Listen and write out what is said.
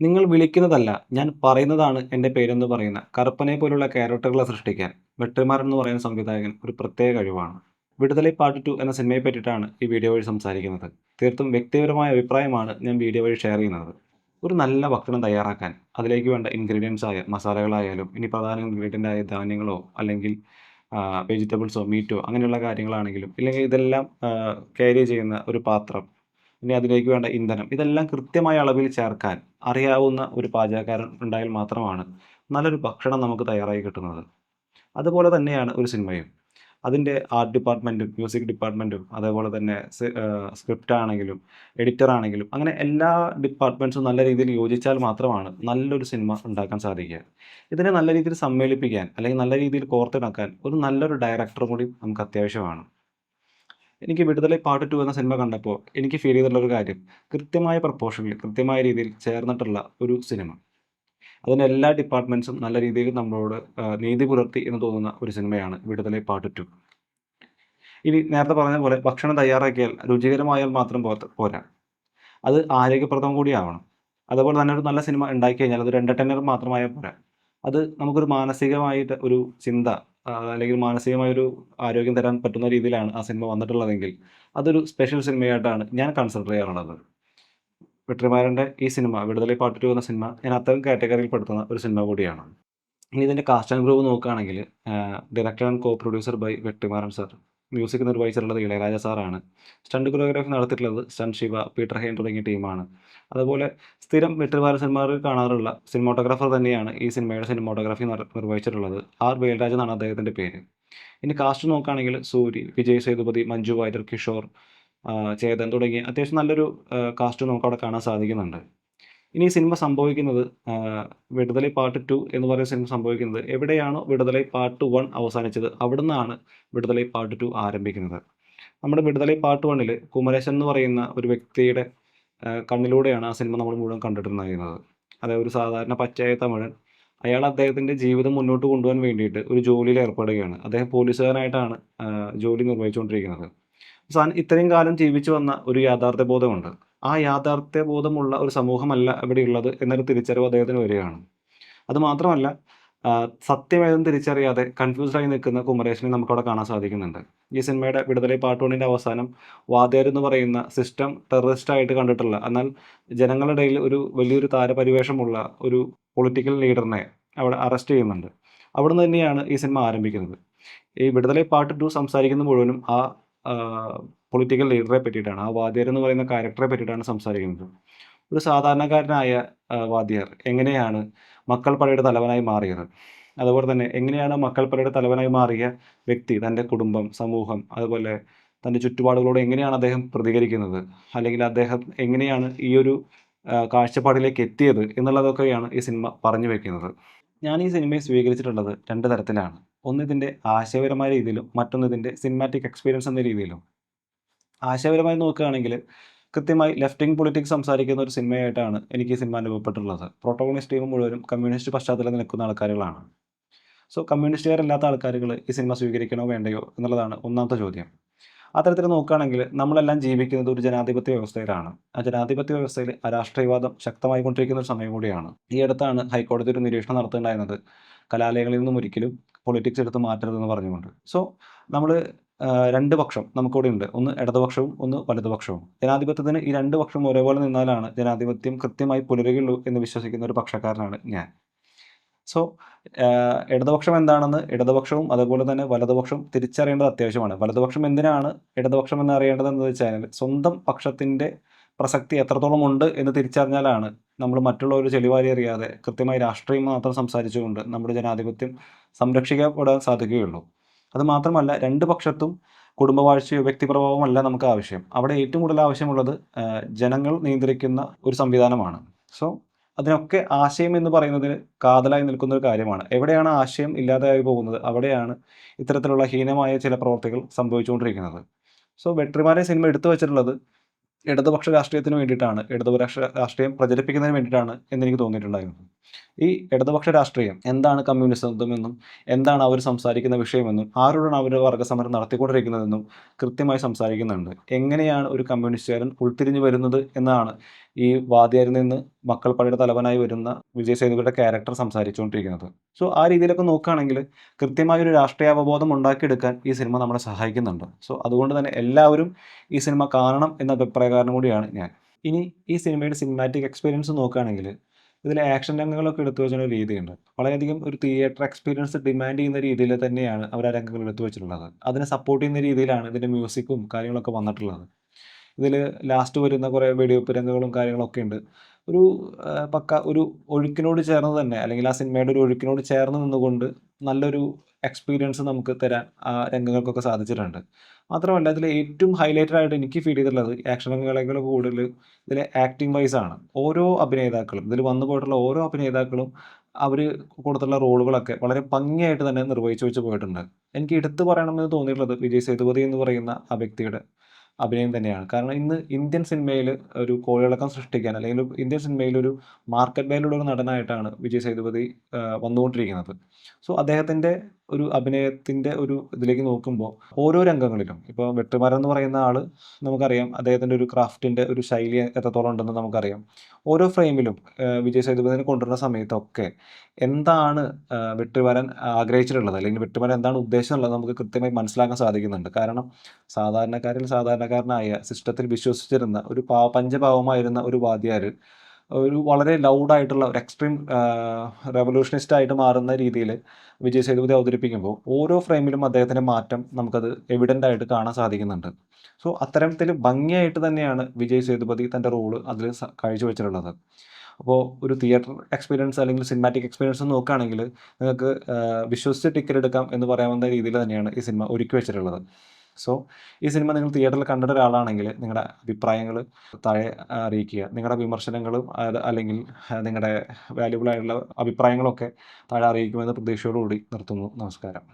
നിങ്ങൾ വിളിക്കുന്നതല്ല, ഞാൻ പറയുന്നതാണ് എൻ്റെ പേരെന്ന് പറയുന്ന കറുപ്പനെ പോലുള്ള ക്യാരക്ടറുകളെ സൃഷ്ടിക്കാൻ വെട്രിമാരൻ എന്ന് പറയുന്ന സംവിധായകൻ ഒരു പ്രത്യേക കഴിവാണ്. 'വിടുതലൈ പാർട്ട് 2' എന്ന സിനിമയെ പറ്റിയിട്ടാണ് ഈ വീഡിയോ വഴി സംസാരിക്കുന്നത്. തീർത്തും വ്യക്തിപരമായ അഭിപ്രായമാണ് ഞാൻ വീഡിയോ വഴി ഷെയർ ചെയ്യുന്നത്. ഒരു നല്ല ഭക്ഷണം തയ്യാറാക്കാൻ അതിലേക്ക് വേണ്ട ഇൻഗ്രീഡിയൻസ് ആയ മസാലകളായാലും, ഇനി പ്രധാന ഇൻഗ്രീഡിയൻ്റ് ആയ ധാന്യങ്ങളോ അല്ലെങ്കിൽ വെജിറ്റബിൾസോ മീറ്റോ അങ്ങനെയുള്ള കാര്യങ്ങളാണെങ്കിലും, ഇല്ലെങ്കിൽ ഇതെല്ലാം ക്യാരി ചെയ്യുന്ന ഒരു പാത്രം, ഇനി അതിലേക്ക് വേണ്ട ഇന്ധനം, ഇതെല്ലാം കൃത്യമായ അളവിൽ ചേർക്കാൻ അറിയാവുന്ന ഒരു പാചകക്കാരൻ ഉണ്ടായാൽ മാത്രമാണ് നല്ലൊരു ഭക്ഷണം നമുക്ക് തയ്യാറായി കിട്ടുന്നത്. അതുപോലെ തന്നെയാണ് ഒരു സിനിമയും. അതിൻ്റെ ആർട്ട് ഡിപ്പാർട്ട്മെൻറ്റും, മ്യൂസിക് ഡിപ്പാർട്ട്മെൻറ്റും, അതേപോലെ തന്നെ സ്ക്രിപ്റ്റ് ആണെങ്കിലും, എഡിറ്റർ ആണെങ്കിലും, അങ്ങനെ എല്ലാ ഡിപ്പാർട്ട്മെൻറ്റ്സും നല്ല രീതിയിൽ യോജിച്ചാൽ മാത്രമാണ് നല്ലൊരു സിനിമ ഉണ്ടാക്കാൻ സാധിക്കുക. ഇതിനെ നല്ല രീതിയിൽ സമ്മേളിപ്പിക്കാൻ അല്ലെങ്കിൽ നല്ല രീതിയിൽ കോർത്തിണക്കാൻ ഒരു നല്ലൊരു ഡയറക്ടറും കൂടി നമുക്ക് അത്യാവശ്യമാണ്. എനിക്ക് 'വിടുതലൈ പാർട്ട് 2' എന്ന സിനിമ കണ്ടപ്പോൾ എനിക്ക് ഫീൽ ചെയ്തിട്ടുള്ള ഒരു കാര്യം, കൃത്യമായ പ്രപ്പോർഷനിൽ, കൃത്യമായ രീതിയിൽ ചേർന്നിട്ടുള്ള ഒരു സിനിമ. അതിൻ്റെ എല്ലാ ഡിപ്പാർട്ട്മെൻറ്റ്സും നല്ല രീതിയിൽ നമ്മളോട് നീതി പുലർത്തി എന്ന് തോന്നുന്ന ഒരു സിനിമയാണ് 'വിടുതലൈ പാർട്ട് 2'. ഇനി നേരത്തെ പറഞ്ഞ പോലെ ഭക്ഷണം തയ്യാറാക്കിയാൽ രുചികരമായാൽ മാത്രം പോരാ. അത് ആരോഗ്യപ്രദം കൂടി ആവണം. അതുപോലെ തന്നെ ഒരു നല്ല സിനിമ ഉണ്ടാക്കി കഴിഞ്ഞാൽ അതൊരു എന്റർടൈനർ മാത്രമായാൽ പോരാ. അത് നമുക്കൊരു മാനസികമായിട്ട് ഒരു ചിന്ത, അല്ലെങ്കിൽ മാനസികമായൊരു ആരോഗ്യം തരാൻ പറ്റുന്ന രീതിയിലാണ് ആ സിനിമ വന്നിട്ടുള്ളതെങ്കിൽ അതൊരു സ്പെഷ്യൽ സിനിമയായിട്ടാണ് ഞാൻ കൺസിഡർ ചെയ്യാറുള്ളത്. വെട്രിമാരൻ്റെ ഈ സിനിമ 'വിടുതലൈ പാർട്ട് 2' എന്ന സിനിമ ഞാൻ അത്തരം കാറ്റഗറിയിൽ പെടുത്തുന്ന ഒരു സിനിമ കൂടിയാണ്. ഇനി ഇതിൻ്റെ കാസ്റ്റ് ആൻഡ് ക്രൂ നോക്കുകയാണെങ്കിൽ director and co producer by Vetrimaaran sir. Music നിർവഹിച്ചിട്ടുള്ളത് ഇളയരാജ സാറാണ്. സ്റ്റണ്ട് കൊറിയോഗ്രാഫി നടത്തിയിട്ടുള്ളത് സ്റ്റണ്ട് ശിവ, പീറ്റർ ഹെയ്ൻ തുടങ്ങിയ ടീമാണ്. അതുപോലെ സ്ഥിരം വെട്രിമാറൻ സിനിമകളിൽ കാണാറുള്ള സിനിമാറ്റോഗ്രാഫർ തന്നെയാണ് ഈ സിനിമയുടെ സിനിമാറ്റോഗ്രാഫി നിർവഹിച്ചിട്ടുള്ളത്. ആർ വേൽരാജ് എന്നാണ് അദ്ദേഹത്തിൻ്റെ പേര്. ഇനി കാസ്റ്റ് നോക്കുകയാണെങ്കിൽ സൂരി, വിജയ് സേതുപതി, മഞ്ജു വാര്യർ, കിഷോർ, ചേതൻ തുടങ്ങിയ അത്യാവശ്യം നല്ലൊരു കാസ്റ്റ് നമുക്കവിടെ കാണാൻ സാധിക്കുന്നുണ്ട്. ഇനി ഈ സിനിമ സംഭവിക്കുന്നത്, 'വിടുതലൈ പാർട്ട് 2' എന്ന് പറയുന്ന സിനിമ സംഭവിക്കുന്നത് എവിടെയാണോ 'വിടുതലൈ പാർട്ട് 1' അവസാനിച്ചത് അവിടുന്നാണ് 'വിടുതലൈ പാർട്ട് 2' ആരംഭിക്കുന്നത്. നമ്മുടെ 'വിടുതലൈ പാർട്ട് 1'ൽ കുമരേശൻ എന്ന് പറയുന്ന ഒരു വ്യക്തിയുടെ കണ്ണിലൂടെയാണ് ആ സിനിമ നമ്മൾ മുഴുവൻ കണ്ടിട്ടുണ്ടായിരുന്നത്. അതായത് ഒരു സാധാരണ പച്ചയായ തമിഴൻ, അയാൾ അദ്ദേഹത്തിൻ്റെ ജീവിതം മുന്നോട്ട് കൊണ്ടുപോകാൻ വേണ്ടിയിട്ട് ഒരു ജോലിയിൽ ഏർപ്പെടുകയാണ്. അദ്ദേഹം പോലീസുകാരനായിട്ടാണ് ജോലി നിർവഹിച്ചുകൊണ്ടിരിക്കുന്നത്. ഇത്രയും കാലം ജീവിച്ചു വന്ന ഒരു യാഥാർത്ഥ്യ ബോധമുണ്ട്. ആ യാഥാർത്ഥ്യ ബോധമുള്ള ഒരു സമൂഹമല്ല ഇവിടെയുള്ളത് എന്നൊരു തിരിച്ചറിവ് അദ്ദേഹത്തിന് വരികയാണ്. അതുമാത്രമല്ല, സത്യമേതെന്ന് തിരിച്ചറിയാതെ കൺഫ്യൂസ്ഡായി നിൽക്കുന്ന കുമരേശനെ നമുക്കവിടെ കാണാൻ സാധിക്കുന്നുണ്ട്. ഈ സിനിമയുടെ 'വിടുതലൈ പാർട്ട് 1'ൻ്റെ അവസാനം വാദ്യാർ എന്ന് പറയുന്ന സിസ്റ്റം ടെററിസ്റ്റായിട്ട് കണ്ടിട്ടുള്ള, എന്നാൽ ജനങ്ങളുടെ ഇടയിൽ ഒരു വലിയൊരു താരപരിവേഷമുള്ള ഒരു പൊളിറ്റിക്കൽ ലീഡറിനെ അവിടെ അറസ്റ്റ് ചെയ്യുന്നുണ്ട്. അവിടുന്ന് തന്നെയാണ് ഈ സിനിമ ആരംഭിക്കുന്നത്. ഈ 'വിടുതലൈ പാർട്ട് 2' സംസാരിക്കുന്നത് മുഴുവനും ആ പൊളിറ്റിക്കൽ ലീഡറെ പറ്റിയിട്ടാണ്. ആ വാദ്യാർ എന്ന് പറയുന്ന ക്യാരക്ടറെ പറ്റിയിട്ടാണ് സംസാരിക്കുന്നത്. ഒരു സാധാരണക്കാരനായ വാദ്യാർ എങ്ങനെയാണ് മക്കൾ പടയുടെ തലവനായി മാറിയത്? അതുപോലെ തന്നെ എങ്ങനെയാണ് മക്കൾ പടയുടെ തലവനായി മാറിയ വ്യക്തി തൻ്റെ കുടുംബം, സമൂഹം, അതുപോലെ തൻ്റെ ചുറ്റുപാടുകളോട് എങ്ങനെയാണ് അദ്ദേഹം പ്രതികരിക്കുന്നത്? അല്ലെങ്കിൽ അദ്ദേഹം എങ്ങനെയാണ് ഈ ഒരു കാഴ്ചപ്പാടിലേക്ക് എത്തിയത് എന്നുള്ളതൊക്കെയാണ് ഈ സിനിമ പറഞ്ഞു വെക്കുന്നത്. ഞാൻ ഈ സിനിമയെ സ്വീകരിച്ചിട്ടുള്ളത് 2 തരത്തിലാണ്. ഒന്ന് ഇതിൻ്റെ ആശയപരമായ രീതിയിലും, മറ്റൊന്ന് ഇതിൻ്റെ സിനിമാറ്റിക് എക്സ്പീരിയൻസ് എന്ന രീതിയിലും. ആശയപരമായി നോക്കുകയാണെങ്കിൽ കൃത്യമായി ലെഫ്റ്റ് വിങ് പൊളിറ്റിക്സ് സംസാരിക്കുന്ന ഒരു സിനിമയായിട്ടാണ് എനിക്ക് ഈ സിനിമ അനുഭവപ്പെട്ടിട്ടുള്ളത്. പ്രൊട്ടഗോണിസ്റ്റ് ടീം മുഴുവനും കമ്മ്യൂണിസ്റ്റ് പശ്ചാത്തലത്തിൽ നിൽക്കുന്ന ആൾക്കാരുകളാണ്. സോ കമ്മ്യൂണിസ്റ്റുകാരല്ലാത്ത ആൾക്കാരുകൾ ഈ സിനിമ സ്വീകരിക്കണോ വേണ്ടയോ എന്നുള്ളതാണ് ഒന്നാമത്തെ ചോദ്യം. അത്തരത്തിൽ നോക്കുകയാണെങ്കിൽ നമ്മളെല്ലാം ജീവിക്കുന്നത് ഒരു ജനാധിപത്യ വ്യവസ്ഥയിലാണ്. ആ ജനാധിപത്യ വ്യവസ്ഥയിൽ അരാഷ്ട്രീയവാദം ശക്തമായിക്കൊണ്ടിരിക്കുന്ന ഒരു സമയം കൂടിയാണ്. ഈ അടുത്താണ് ഹൈക്കോടതി ഒരു നിരീക്ഷണം നടത്തുന്നുണ്ടായിരുന്നത്, കലാലയങ്ങളിൽ നിന്നും ഒരിക്കലും പൊളിറ്റിക്സ് എടുത്ത് മാറ്റരുതെന്ന് പറഞ്ഞുകൊണ്ട്. സോ നമ്മൾ 2 പക്ഷം നമുക്കിവിടെ ഉണ്ട്. ഒന്ന് ഇടതുപക്ഷവും ഒന്ന് വലതുപക്ഷവും. ജനാധിപത്യത്തിന് ഈ 2 പക്ഷവും ഒരേപോലെ നിന്നാലാണ് ജനാധിപത്യം കൃത്യമായി പുലരുകയുള്ളൂ എന്ന് വിശ്വസിക്കുന്ന ഒരു പക്ഷക്കാരനാണ് ഞാൻ. സോ ഇടതുപക്ഷം എന്താണെന്ന് ഇടതുപക്ഷവും അതുപോലെ തന്നെ വലതുപക്ഷവും തിരിച്ചറിയേണ്ടത് അത്യാവശ്യമാണ്. വലതുപക്ഷം എന്തിനാണ് ഇടതുപക്ഷം എന്ന് അറിയേണ്ടതെന്ന് വെച്ചാൽ സ്വന്തം പക്ഷത്തിൻ്റെ പ്രസക്തി എത്രത്തോളം ഉണ്ട് എന്ന് തിരിച്ചറിഞ്ഞാലാണ് നമ്മൾ മറ്റുള്ളവർ ചെളിവാരി എറിയാതെ കൃത്യമായി രാഷ്ട്രീയം മാത്രം സംസാരിച്ചുകൊണ്ട് നമ്മുടെ ജനാധിപത്യം സംരക്ഷിക്കപ്പെടാൻ സാധിക്കുകയുള്ളൂ. അതുമാത്രമല്ല 2 പക്ഷത്തും കുടുംബവാഴ്ചയോ വ്യക്തിപ്രഭാവമല്ല നമുക്ക് ആവശ്യം. അവിടെ ഏറ്റവും കൂടുതൽ ആവശ്യമുള്ളത് ജനങ്ങൾ നിയന്ത്രിക്കുന്ന ഒരു സംവിധാനമാണ്. സോ അതിനൊക്കെ ആശയം എന്ന് പറയുന്നതിന് കാതലായി നിൽക്കുന്ന ഒരു കാര്യമാണ്. എവിടെയാണ് ആശയം ഇല്ലാതെയായി പോകുന്നത് അവിടെയാണ് ഇത്തരത്തിലുള്ള ഹീനമായ ചില പ്രവർത്തികൾ സംഭവിച്ചുകൊണ്ടിരിക്കുന്നത്. സോ വെട്രിമാരൻ സിനിമ എടുത്തു വച്ചിട്ടുള്ളത് ഇടതുപക്ഷ രാഷ്ട്രീയത്തിന് വേണ്ടിയിട്ടാണ്, ഇടതുപക്ഷ രാഷ്ട്രീയം പ്രചരിപ്പിക്കുന്നതിന് വേണ്ടിയിട്ടാണ് എന്നെനിക്ക് തോന്നിയിട്ടുണ്ടായിരുന്നു. ഈ ഇടതുപക്ഷ രാഷ്ട്രീയം എന്താണ് കമ്മ്യൂണിസമെന്നും എന്താണ് അവർ സംസാരിക്കുന്ന വിഷയമെന്നും ആരോടാണ് അവർ വർഗ്ഗസമരം നടത്തിക്കൊണ്ടിരിക്കുന്നതെന്നും കൃത്യമായി സംസാരിക്കുന്നുണ്ട്. എങ്ങനെയാണ് ഒരു കമ്മ്യൂണിസ്റ്റുകാരൻ ഉൾത്തിരിഞ്ഞു വരുന്നത് എന്നാണ് ഈ വാദ്യാരിൽ നിന്ന് മക്കൾ പടയുടെ തലവനായി വരുന്ന വിജയ് സേതുപതിയുടെ ക്യാരക്ടർ സംസാരിച്ചുകൊണ്ടിരിക്കുന്നത്. സോ ആ രീതിയിലൊക്കെ നോക്കുകയാണെങ്കിൽ കൃത്യമായൊരു രാഷ്ട്രീയ അവബോധം ഉണ്ടാക്കിയെടുക്കാൻ ഈ സിനിമ നമ്മളെ സഹായിക്കുന്നുണ്ട്. സോ അതുകൊണ്ട് തന്നെ എല്ലാവരും ഈ സിനിമ കാണണം എന്ന അഭിപ്രായക്കാരനും കൂടിയാണ് ഞാൻ. ഇനി ഈ സിനിമയുടെ സിനിമാറ്റിക് എക്സ്പീരിയൻസ് നോക്കുകയാണെങ്കിൽ ഇതിലെ ആക്ഷൻ രംഗങ്ങളൊക്കെ എടുത്തു വെച്ചിട്ടുള്ള ഒരു രീതിയുണ്ട്. വളരെയധികം ഒരു തിയേറ്റർ എക്സ്പീരിയൻസ് ഡിമാൻഡ് ചെയ്യുന്ന രീതിയിൽ തന്നെയാണ് അവർ ആ രംഗങ്ങൾ എടുത്തു വെച്ചിട്ടുള്ളത്. അതിനെ സപ്പോർട്ട് ചെയ്യുന്ന രീതിയിലാണ് ഇതിൻ്റെ മ്യൂസിക്കും കാര്യങ്ങളൊക്കെ വന്നിട്ടുള്ളത്. ഇതിൽ ലാസ്റ്റ് വരുന്ന കുറേ വെടിവെപ്പ് രംഗങ്ങളും കാര്യങ്ങളൊക്കെ ഉണ്ട്. ഒരു പക്ക ഒരു ഒഴുക്കിനോട് ചേർന്ന് തന്നെ അല്ലെങ്കിൽ ആ സിനിമയുടെ ഒരു ഒഴുക്കിനോട് ചേർന്ന് നിന്നുകൊണ്ട് നല്ലൊരു എക്സ്പീരിയൻസ് നമുക്ക് തരാൻ ആ രംഗങ്ങൾക്കൊക്കെ സാധിച്ചിട്ടുണ്ട്. മാത്രമല്ല ഇതിൽ ഏറ്റവും ഹൈലൈറ്റഡ് ആയിട്ട് എനിക്ക് ഫീൽ ചെയ്തിട്ടുള്ളത് ആക്ഷൻ രംഗങ്ങളേക്കാൾ കൂടുതൽ ഇതിലെ ആക്ടിംഗ് വൈസ് ആണ്. ഓരോ അഭിനേതാക്കളും ഇതിൽ വന്നു പോയിട്ടുള്ള ഓരോ അഭിനേതാക്കളും അവർ കൊടുത്തുള്ള റോളുകളൊക്കെ വളരെ ഭംഗിയായിട്ട് തന്നെ നിർവഹിച്ചു വെച്ച് പോയിട്ടുണ്ട്. എനിക്ക് എടുത്തു പറയണമെന്ന് തോന്നിയിട്ടുള്ളത് വിജയ് സേതുപതി എന്ന് പറയുന്ന ആ വ്യക്തിയുടെ അഭിനയം തന്നെയാണ്. കാരണം ഇന്ന് ഇന്ത്യൻ സിനിമയിൽ ഒരു കോളിളക്കം സൃഷ്ടിക്കാൻ അല്ലെങ്കിൽ ഇന്ത്യൻ സിനിമയിൽ ഒരു മാർക്കറ്റ് വാല്യൂ ഉള്ള ഒരു നടനായിട്ടാണ് വിജയ് സേതുപതി വന്നുകൊണ്ടിരിക്കുന്നത്. സോ അദ്ദേഹത്തിൻ്റെ ഒരു അഭിനയത്തിൻ്റെ ഒരു ഇതിലേക്ക് നോക്കുമ്പോൾ ഓരോ രംഗങ്ങളിലും ഇപ്പോൾ വെട്രിമാരൻ എന്ന് പറയുന്ന ആൾ നമുക്കറിയാം അദ്ദേഹത്തിൻ്റെ ഒരു ക്രാഫ്റ്റിൻ്റെ ഒരു ശൈലി എത്രത്തോളം ഉണ്ടെന്ന് നമുക്കറിയാം. ഓരോ ഫ്രെയിമിലും വിജയ് സേതുപതിനെ കൊണ്ടുവരുന്ന സമയത്തൊക്കെ എന്താണ് വെട്രിമാരൻ ആഗ്രഹിച്ചിട്ടുള്ളത് അല്ലെങ്കിൽ വെട്രിമാരൻ എന്താണ് ഉദ്ദേശിച്ചിട്ടുള്ളത് നമുക്ക് കൃത്യമായി മനസ്സിലാക്കാൻ സാധിക്കുന്നുണ്ട്. കാരണം സാധാരണക്കാരിൽ സാധാരണക്കാരനായ സിസ്റ്റത്തിൽ വിശ്വസിച്ചിരുന്ന ഒരു പഞ്ചപാവമായിരുന്ന ഒരു വാദ്യാർ ഒരു വളരെ ലൗഡായിട്ടുള്ള ഒരു എക്സ്ട്രീം റെവല്യൂഷനിസ്റ്റ് ആയിട്ട് മാറുന്ന രീതിയിൽ വിജയ് സേതുപതി അവതരിപ്പിക്കുമ്പോൾ ഓരോ ഫ്രെയിമിലും അദ്ദേഹത്തിൻ്റെ മാറ്റം നമുക്കത് എവിഡൻ്റ് ആയിട്ട് കാണാൻ സാധിക്കുന്നുണ്ട്. സോ അത്തരത്തിൽ ഭംഗിയായിട്ട് തന്നെയാണ് വിജയ് സേതുപതി തൻ്റെ റോള് അതിൽ കാഴ്ചവെച്ചിട്ടുള്ളത്. അപ്പോൾ ഒരു തിയേറ്റർ എക്സ്പീരിയൻസ് അല്ലെങ്കിൽ സിനിമാറ്റിക് എക്സ്പീരിയൻസ് നോക്കുകയാണെങ്കിൽ നിങ്ങൾക്ക് വിശ്വസിച്ച് ടിക്കറ്റ് എടുക്കാം എന്ന് പറയാവുന്ന രീതിയിൽ തന്നെയാണ് ഈ സിനിമ ഒരുക്കി വെച്ചിട്ടുള്ളത്. സോ ഈ സിനിമ നിങ്ങൾ തിയേറ്ററിൽ കണ്ടിട്ട ഒരാളാണെങ്കിൽ നിങ്ങളുടെ അഭിപ്രായങ്ങൾ താഴെ അറിയിക്കുക. നിങ്ങളുടെ വിമർശനങ്ങളും അല്ലെങ്കിൽ നിങ്ങളുടെ വാല്യുബിൾ ആയിട്ടുള്ള അഭിപ്രായങ്ങളൊക്കെ താഴെ അറിയിക്കുമെന്ന പ്രതീക്ഷയോടുകൂടി നിർത്തുന്നു. നമസ്കാരം.